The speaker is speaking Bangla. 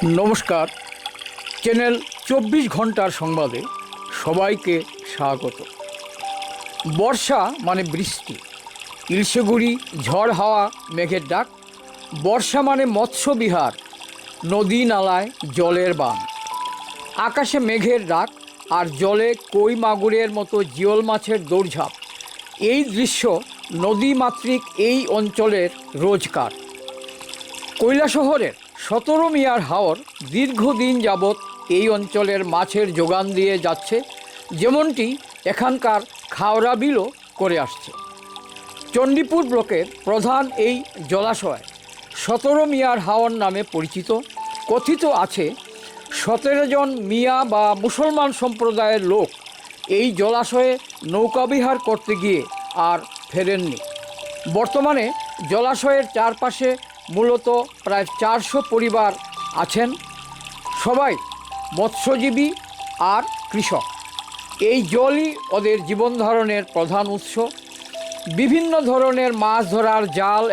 নমস্কার, চ্যানেল 24 ঘন্টার সংবাদে সবাইকে স্বাগত। বর্ষা মানে বৃষ্টি, ইলশেগুড়ি ঝড় হাওয়া মেঘের ডাক। বর্ষা মানে মৎস্যবিহার, নদী নালায় জলের বান, আকাশে মেঘের ডাক আর জলে কই মাগুরের মতো জিওল মাছের দৌড়ঝাঁপ। এই দৃশ্য নদীমাতৃক এই অঞ্চলের রোজকার। কৈলাসহরের 17 মিয়ার হাওর দীর্ঘদিন যাবৎ এই অঞ্চলের মাছের যোগান দিয়ে যাচ্ছে, যেমনটি এখানকার খাওড়া বিলও করে আসছে। চণ্ডীপুর ব্লকের প্রধান এই জলাশয় 17 মিয়ার হাওর নামে পরিচিত। কথিত আছে 17 জন মিয়া বা মুসলমান সম্প্রদায়ের লোক এই জলাশয়ে নৌকাবিহার করতে গিয়ে আর ফেরেননি। বর্তমানে জলাশয়ের চারপাশে মূলত প্রায় 400 পরিবার আছেন, সবাই মৎস্যজীবী আর কৃষক। এই জলই ওদের জীবন ধারণের প্রধান উৎস। বিভিন্ন ধরনের মাছ ধরার জাল